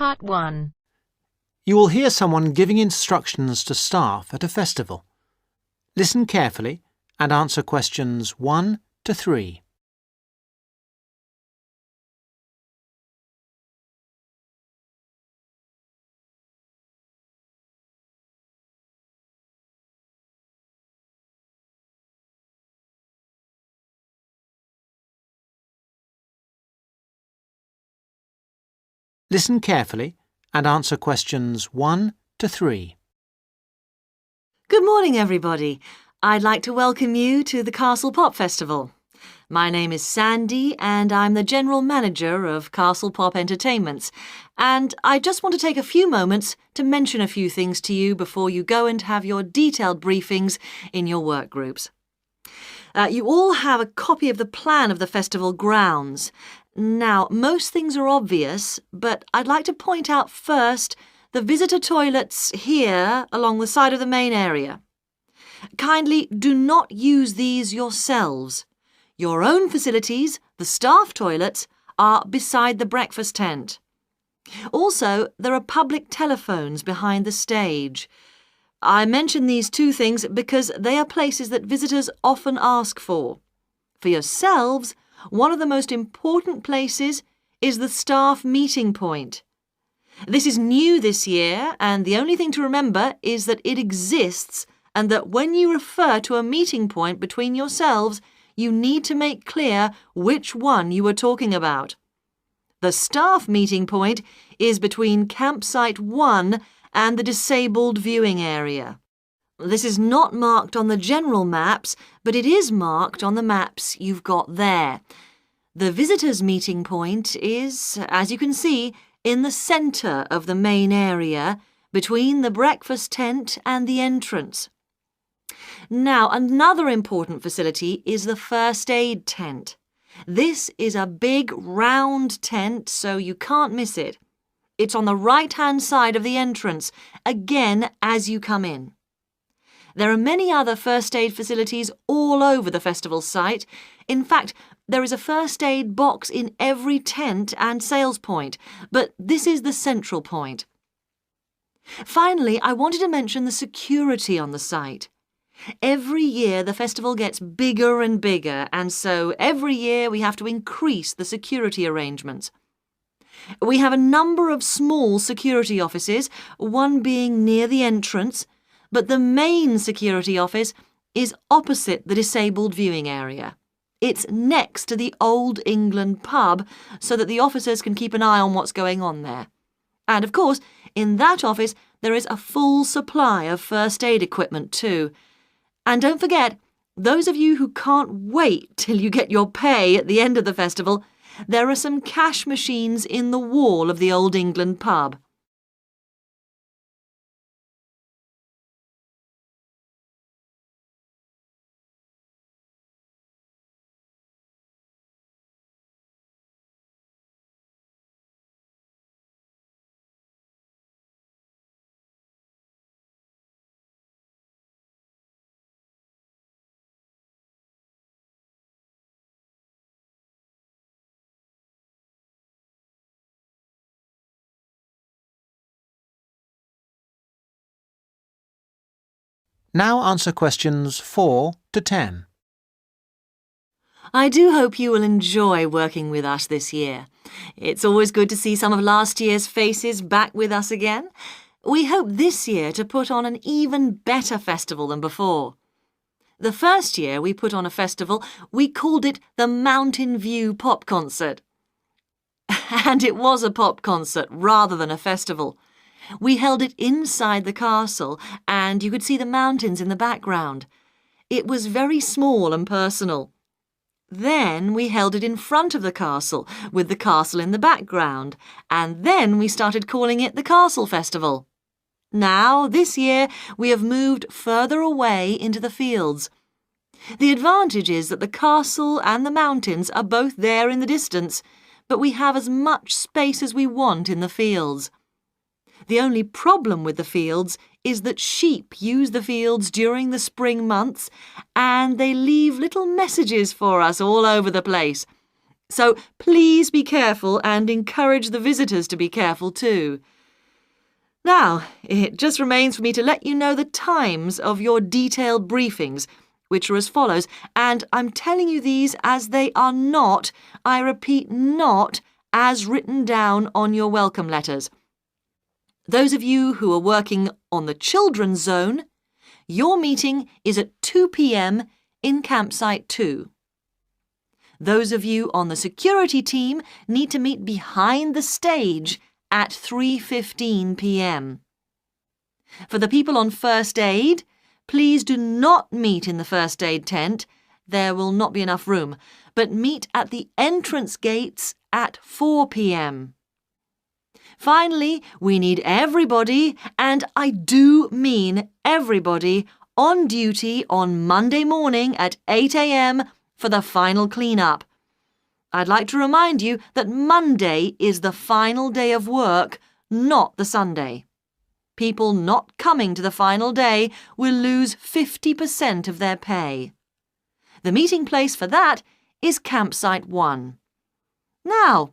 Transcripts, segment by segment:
Part 1. You will hear someone giving instructions to staff at a festival. Listen carefully and answer questions 1 to 3. Listen carefully and answer questions 1 to 3. Good morning, everybody. I'd like to welcome you to the Castle Pop Festival. My name is Sandy and I'm the General Manager of Castle Pop Entertainments. And I just want to take a few moments to mention a few things to you before you go and have your detailed briefings in your work groups. You all have a copy of the plan of the festival grounds. Now, most things are obvious, but I'd like to point out first the visitor toilets here along the side of the main area. Kindly do not use these yourselves. Your own facilities, the staff toilets, are beside the breakfast tent. Also, there are public telephones behind the stage. I mention these two things because they are places that visitors often ask for. For yourselves, one of the most important places is the staff meeting point. This is new this year, and the only thing to remember is that it exists and that when you refer to a meeting point between yourselves, you need to make clear which one you are talking about. The staff meeting point is between campsite 1 and the disabled viewing area. This is not marked on the general maps, but it is marked on the maps you've got there. The visitors' meeting point is, as you can see, in the centre of the main area, between the breakfast tent and the entrance. Now, another important facility is the first aid tent. This is a big round tent, so you can't miss it. It's on the right-hand side of the entrance, again as you come in. There are many other first aid facilities all over the festival site. In fact, there is a first aid box in every tent and sales point, but this is the central point. Finally, I wanted to mention the security on the site. Every year the festival gets bigger and bigger, and so every year we have to increase the security arrangements. We have a number of small security offices, one being near the entrance, but the main security office is opposite the disabled viewing area. It's next to the Old England pub so that the officers can keep an eye on what's going on there. And of course, in that office there is a full supply of first aid equipment too. And don't forget, those of you who can't wait till you get your pay at the end of the festival, there are some cash machines in the wall of the Old England pub. Now answer questions 4 to 10. I do hope you will enjoy working with us this year. It's always good to see some of last year's faces back with us again. We hope this year to put on an even better festival than before. The first year we put on a festival, we called it the Mountain View Pop Concert. And it was a pop concert rather than a festival. We held it inside the castle and you could see the mountains in the background. It was very small and personal. Then we held it in front of the castle with the castle in the background, and then we started calling it the Castle Festival. Now, this year, we have moved further away into the fields. The advantage is that the castle and the mountains are both there in the distance, but we have as much space as we want in the fields. The only problem with the fields is that sheep use the fields during the spring months and they leave little messages for us all over the place. So please be careful and encourage the visitors to be careful too. Now, it just remains for me to let you know the times of your detailed briefings, which are as follows, and I'm telling you these as they are not, I repeat, not as written down on your welcome letters. Those of you who are working on the children's zone, your meeting is at 2 p.m. in campsite 2. Those of you on the security team need to meet behind the stage at 3:15 p.m. For the people on first aid, please do not meet in the first aid tent. There will not be enough room, but meet at the entrance gates at 4 p.m. Finally, we need everybody, and I do mean everybody, on duty on Monday morning at 8 a.m. for the final clean-up. I'd like to remind you that Monday is the final day of work, not the Sunday. People not coming to the final day will lose 50% of their pay. The meeting place for that is Campsite 1. Now,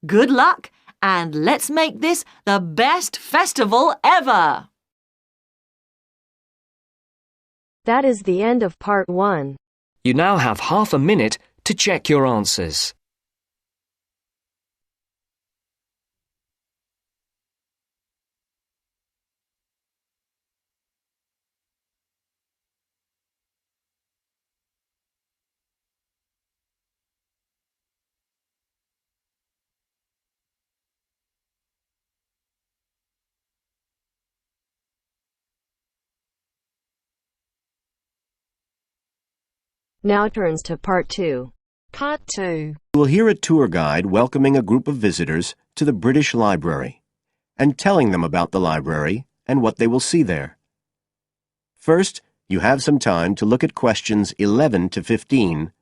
good luck, and let's make this the best festival ever! That is the end of part 1. You now have half a minute to check your answers. Now turns to part 2. Part 2. You will hear a tour guide welcoming a group of visitors to the British Library and telling them about the library and what they will see there. First, you have some time to look at questions 11 to 15.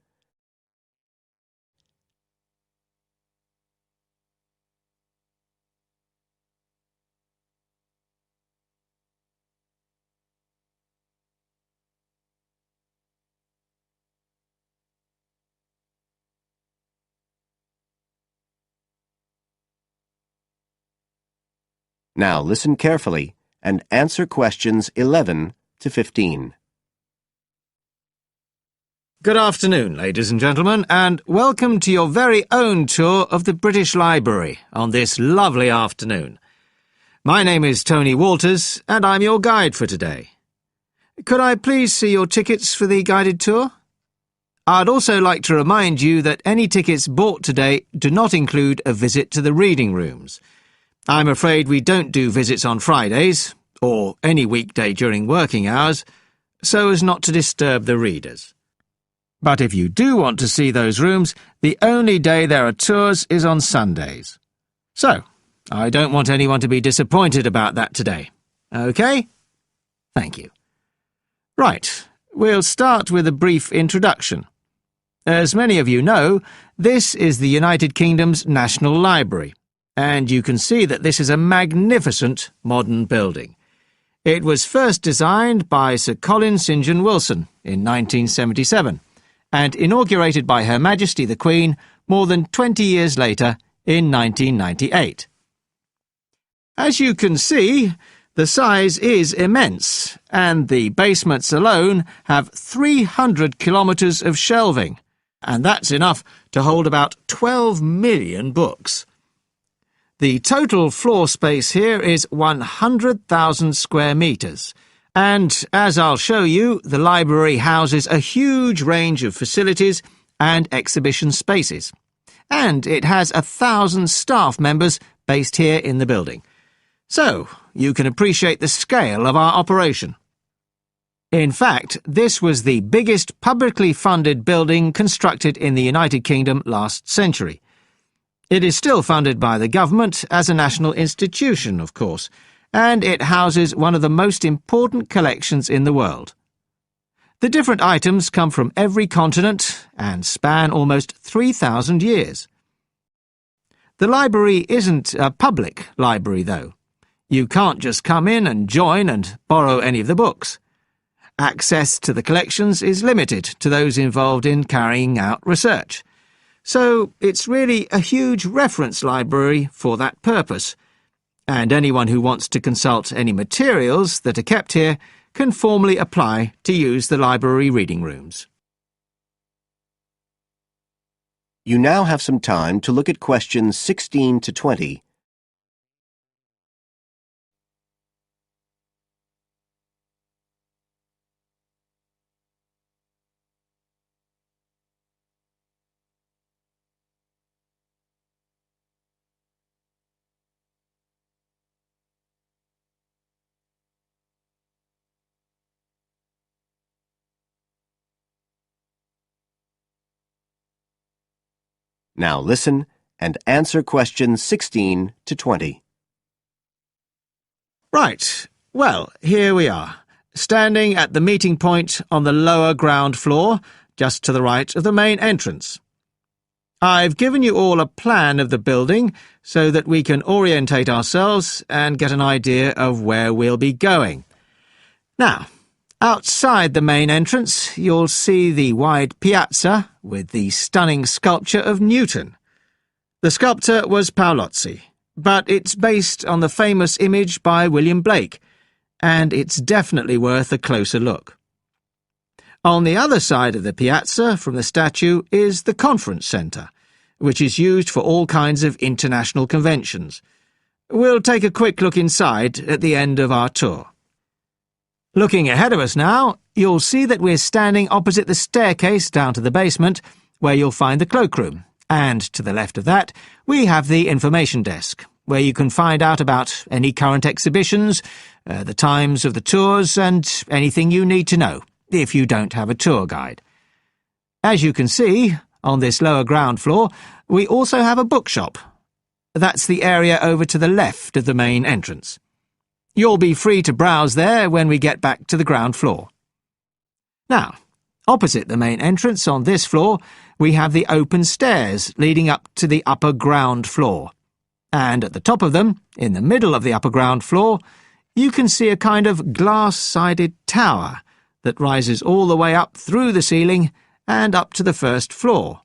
Now listen carefully and answer questions 11 to 15. Good afternoon, ladies and gentlemen, and welcome to your very own tour of the British Library on this lovely afternoon. My name is Tony Walters, and I'm your guide for today. Could I please see your tickets for the guided tour? I'd also like to remind you that any tickets bought today do not include a visit to the reading rooms. I'm afraid we don't do visits on Fridays, or any weekday during working hours, so as not to disturb the readers. But if you do want to see those rooms, the only day there are tours is on Sundays. So, I don't want anyone to be disappointed about that today. OK? Thank you. Right, we'll start with a brief introduction. As many of you know, this is the United Kingdom's National Library, and you can see that this is a magnificent modern building. It was first designed by Sir Colin St. John Wilson in 1977, and inaugurated by Her Majesty the Queen more than 20 years later in 1998. As you can see, the size is immense, and the basements alone have 300 kilometres of shelving, and that's enough to hold about 12 million books. The total floor space here is 100,000 square metres, and, as I'll show you, the library houses a huge range of facilities and exhibition spaces. And it has 1,000 staff members based here in the building. So, you can appreciate the scale of our operation. In fact, this was the biggest publicly funded building constructed in the United Kingdom last century. It is still funded by the government as a national institution, of course, and it houses one of the most important collections in the world. The different items come from every continent and span almost 3,000 years. The library isn't a public library, though. You can't just come in and join and borrow any of the books. Access to the collections is limited to those involved in carrying out research. so it's really a huge reference library for that purpose, and anyone who wants to consult any materials that are kept here can formally apply to use the library reading rooms. You now have some time to look at questions 16 to 20. Now listen and answer questions 16 to 20. Right, well, here we are, standing at the meeting point on the lower ground floor, just to the right of the main entrance. I've given you all a plan of the building so that we can orientate ourselves and get an idea of where we'll be going. Now, outside the main entrance, you'll see the wide piazza with the stunning sculpture of Newton. The sculptor was Paolozzi, but it's based on the famous image by William Blake, and it's definitely worth a closer look. On the other side of the piazza from the statue is the conference centre, which is used for all kinds of international conventions. We'll take a quick look inside at the end of our tour. Looking ahead of us now, you'll see that we're standing opposite the staircase down to the basement, where you'll find the cloakroom, and to the left of that, we have the information desk, where you can find out about any current exhibitions, the times of the tours, and anything you need to know, if you don't have a tour guide. As you can see, on this lower ground floor, we also have a bookshop. That's the area over to the left of the main entrance. You'll be free to browse there when we get back to the ground floor. Now, opposite the main entrance on this floor, we have the open stairs leading up to the upper ground floor. And at the top of them, in the middle of the upper ground floor, you can see a kind of glass-sided tower that rises all the way up through the ceiling and up to the first floor.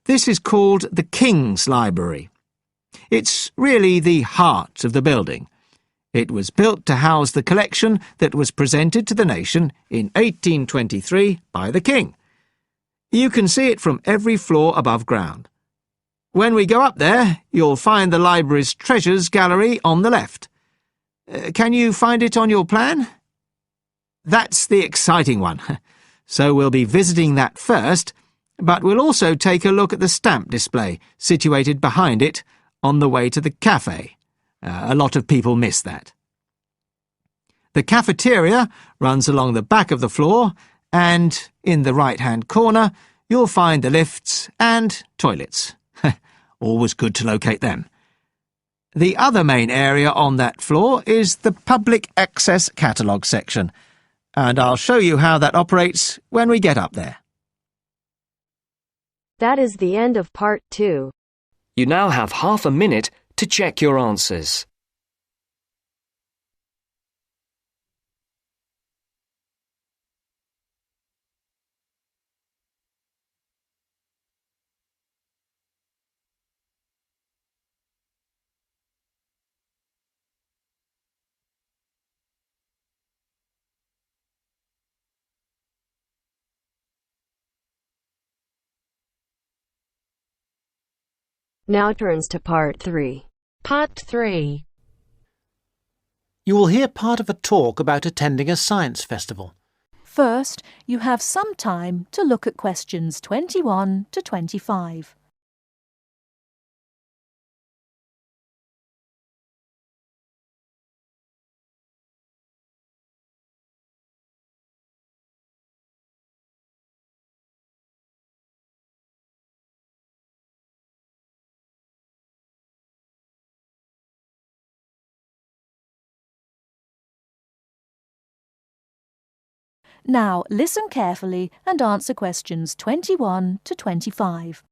This is called the King's Library. It's really the heart of the building. It was built to house the collection that was presented to the nation in 1823 by the King. You can see it from every floor above ground. When we go up there, you'll find the library's treasures gallery on the left. Can you find it on your plan? That's the exciting one. So we'll be visiting that first, but we'll also take a look at the stamp display situated behind it on the way to the cafe. A lot of people miss that. The cafeteria runs along the back of the floor, and in the right-hand corner you'll find the lifts and toilets. Always good to locate them. The other main area on that floor is the public access catalogue section, and I'll show you how that operates when we get up there. That is the end of part 2. You now have half a minute to check your answers. Now turns to part 3. Part 3. You will hear part of a talk about attending a science festival. First, you have some time to look at questions 21 to 25. Now, listen carefully and answer questions 21 to 25.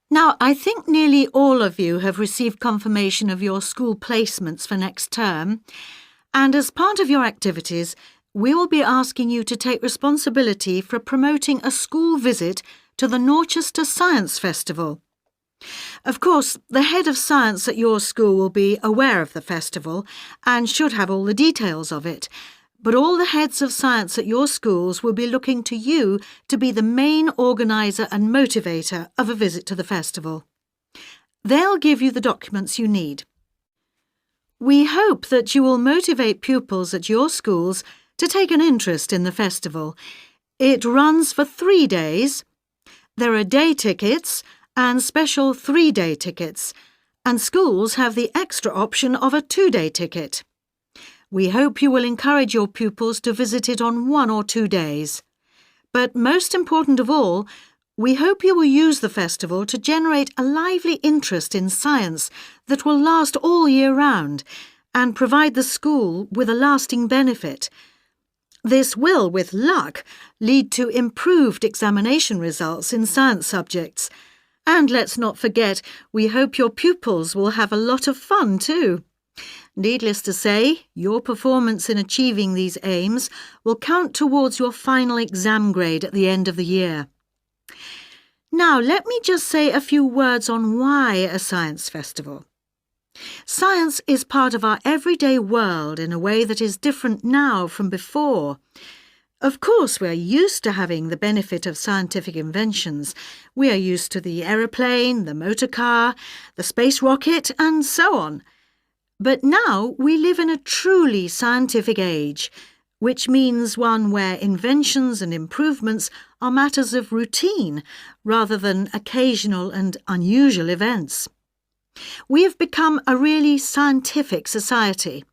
Now, I think nearly all of you have received confirmation of your school placements for next term, and as part of your activities, we will be asking you to take responsibility for promoting a school visit to the Norchester Science Festival. Of course, the head of science at your school will be aware of the festival and should have all the details of it, but all the heads of science at your schools will be looking to you to be the main organiser and motivator of a visit to the festival. They'll give you the documents you need. We hope that you will motivate pupils at your schools to take an interest in the festival. It runs for 3 days. There are day tickets and special 3-day tickets, and schools have the extra option of a 2-day ticket. We hope you will encourage your pupils to visit it on 1 or 2 days. But most important of all, we hope you will use the festival to generate a lively interest in science that will last all year round and provide the school with a lasting benefit. This will, with luck, lead to improved examination results in science subjects. And let's not forget, we hope your pupils will have a lot of fun too. Needless to say, your performance in achieving these aims will count towards your final exam grade at the end of the year. Now, let me just say a few words on why a science festival. Science is part of our everyday world in a way that is different now from before. Of course, we are used to having the benefit of scientific inventions. We are used to the aeroplane, the motor car, the space rocket, and so on. But now we live in a truly scientific age, which means one where inventions and improvements are matters of routine rather than occasional and unusual events. We have become a really scientific society.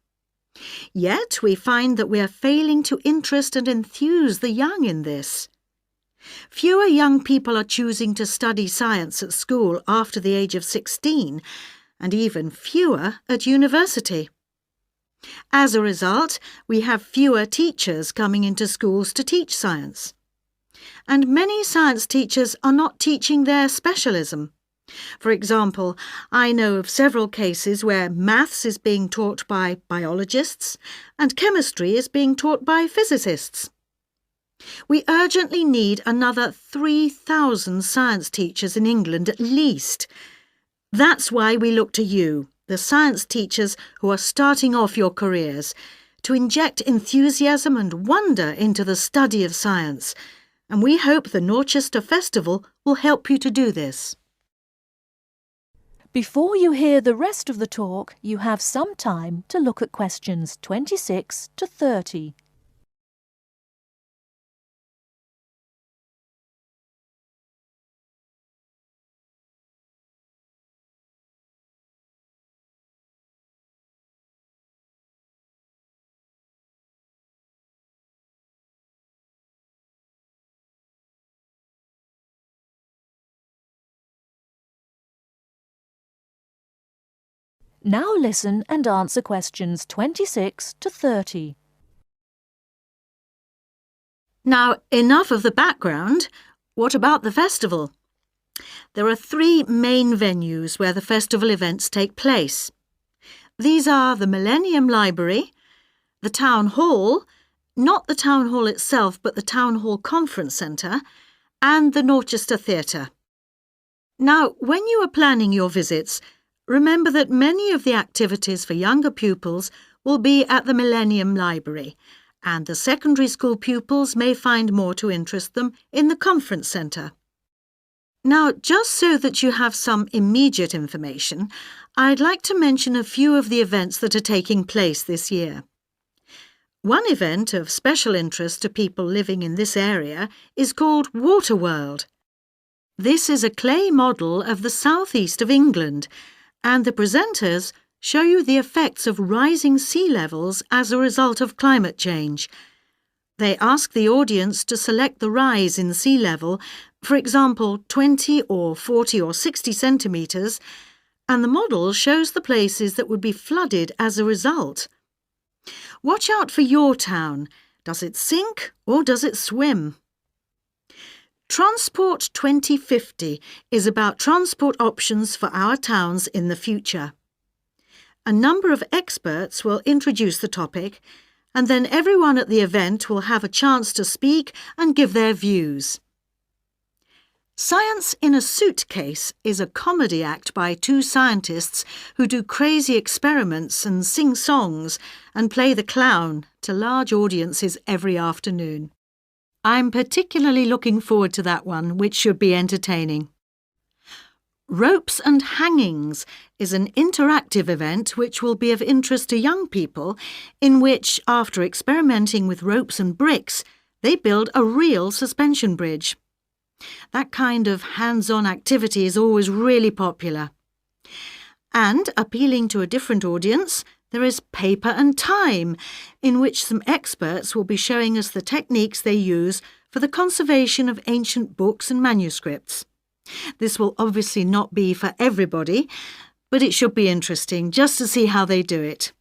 Yet we find that we are failing to interest and enthuse the young in this. Fewer young people are choosing to study science at school after the age of 16, and even fewer at university. As a result, we have fewer teachers coming into schools to teach science. And many science teachers are not teaching their specialism. For example, I know of several cases where maths is being taught by biologists and chemistry is being taught by physicists. We urgently need another 3,000 science teachers in England at least. That's why we look to you, the science teachers who are starting off your careers, to inject enthusiasm and wonder into the study of science, and we hope the Norchester Festival will help you to do this. Before you hear the rest of the talk, you have some time to look at questions 26 to 30. Now listen and answer questions 26 to 30. Now, enough of the background. What about the festival? There are 3 main venues where the festival events take place. These are the Millennium Library, the Town Hall, not the Town Hall itself but the Town Hall Conference Centre, and the Norchester Theatre. Now, when you are planning your visits, remember that many of the activities for younger pupils will be at the Millennium Library, and the secondary school pupils may find more to interest them in the Conference Centre. Now, just so that you have some immediate information, I'd like to mention a few of the events that are taking place this year. One event of special interest to people living in this area is called Waterworld. This is a clay model of the southeast of England, and the presenters show you the effects of rising sea levels as a result of climate change. They ask the audience to select the rise in sea level, for example 20 or 40 or 60 centimetres, and the model shows the places that would be flooded as a result. Watch out for your town. Does it sink or does it swim? Transport 2050 is about transport options for our towns in the future. A number of experts will introduce the topic, and then everyone at the event will have a chance to speak and give their views. Science in a Suitcase is a comedy act by two scientists who do crazy experiments and sing songs and play the clown to large audiences every afternoon. I'm particularly looking forward to that one, which should be entertaining. Ropes and Hangings is an interactive event which will be of interest to young people, in which, after experimenting with ropes and bricks, they build a real suspension bridge. That kind of hands-on activity is always really popular. And, appealing to a different audience, there is Paper and Time, in which some experts will be showing us the techniques they use for the conservation of ancient books and manuscripts. This will obviously not be for everybody, but it should be interesting just to see how they do it.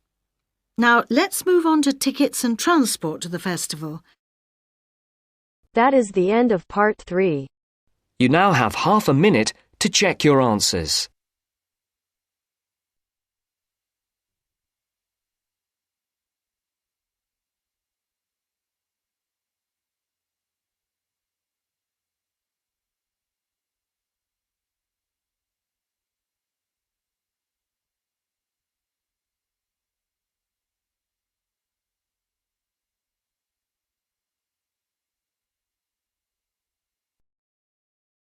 Now, let's move on to tickets and transport to the festival. That is the end of part 3. You now have half a minute to check your answers.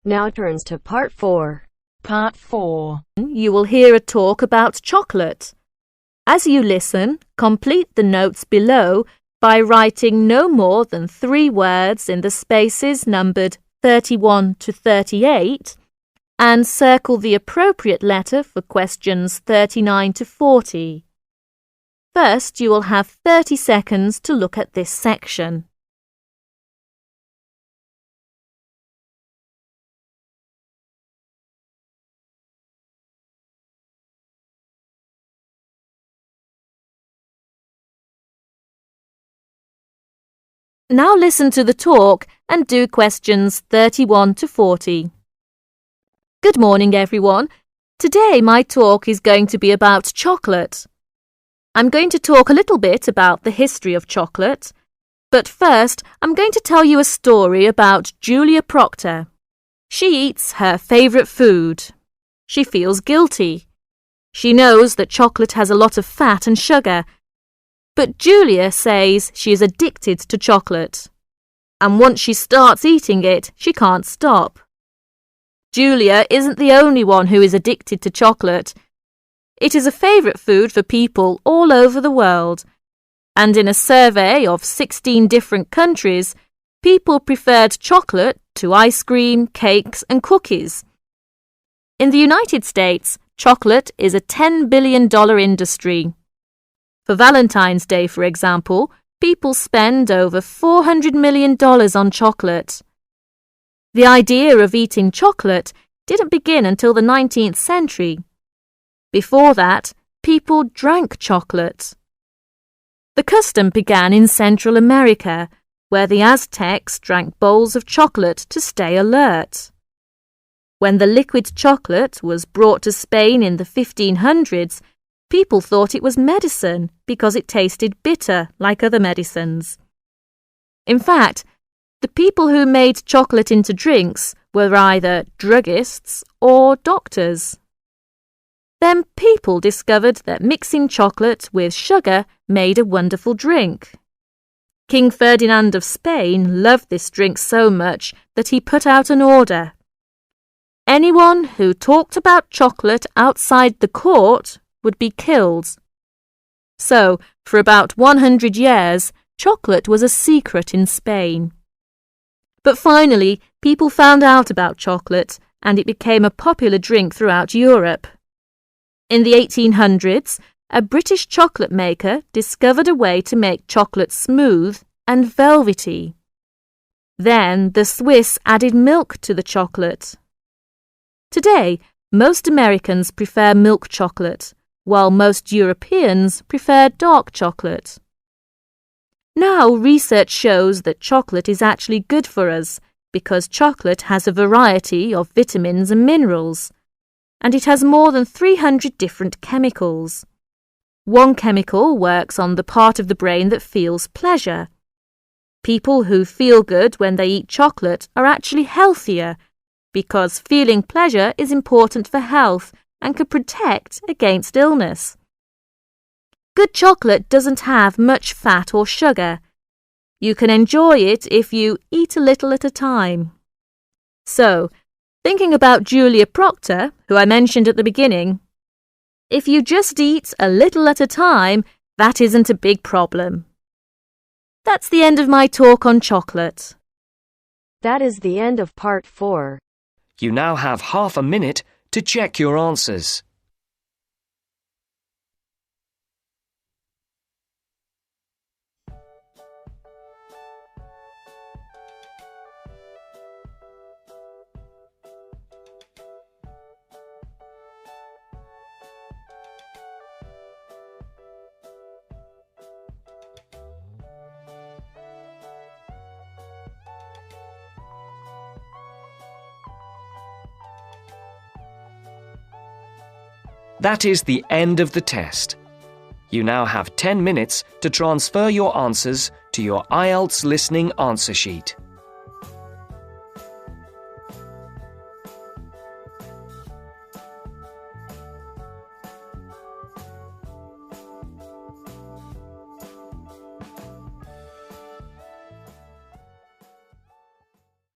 Now turns to part 4. Part 4. You will hear a talk about chocolate. As you listen, complete the notes below by writing no more than 3 words in the spaces numbered 31 to 38 and circle the appropriate letter for questions 39 to 40. First, you will have 30 seconds to look at this section. Now listen to the talk and do questions 31 to 40. Good morning, everyone. Today my talk is going to be about chocolate. I'm going to talk a little bit about the history of chocolate, but first I'm going to tell you a story about Julia Proctor. She eats her favourite food. She feels guilty. She knows that chocolate has a lot of fat and sugar, but Julia says she is addicted to chocolate, and once she starts eating it, she can't stop. Julia isn't the only one who is addicted to chocolate. It is a favourite food for people all over the world, and in a survey of 16 different countries, people preferred chocolate to ice cream, cakes and cookies. In the United States, chocolate is a $10 billion industry. For Valentine's Day, for example, people spend over $400 million on chocolate. The idea of eating chocolate didn't begin until the 19th century. Before that, people drank chocolate. The custom began in Central America, where the Aztecs drank bowls of chocolate to stay alert. When the liquid chocolate was brought to Spain in the 1500s, people thought it was medicine because it tasted bitter like other medicines. In fact, the people who made chocolate into drinks were either druggists or doctors. Then people discovered that mixing chocolate with sugar made a wonderful drink. King Ferdinand of Spain loved this drink so much that he put out an order. Anyone who talked about chocolate outside the court would be killed. So, for about 100 years, chocolate was a secret in Spain. But finally, people found out about chocolate, and it became a popular drink throughout Europe. In the 1800s, a British chocolate maker discovered a way to make chocolate smooth and velvety. Then the Swiss added milk to the chocolate. Today, most Americans prefer milk chocolate, while most Europeans prefer dark chocolate. Now research shows that chocolate is actually good for us because chocolate has a variety of vitamins and minerals, and it has more than 300 different chemicals. One chemical works on the part of the brain that feels pleasure. People who feel good when they eat chocolate are actually healthier because feeling pleasure is important for health and can protect against illness. Good chocolate doesn't have much fat or sugar. You can enjoy it if you eat a little at a time. So, thinking about Julia Proctor, who I mentioned at the beginning, if you just eat a little at a time, that isn't a big problem. That's the end of my talk on chocolate. That is the end of part 4. You now have half a minute to check your answers. That is the end of the test. You now have 10 minutes to transfer your answers to your Ielts listening answer sheet.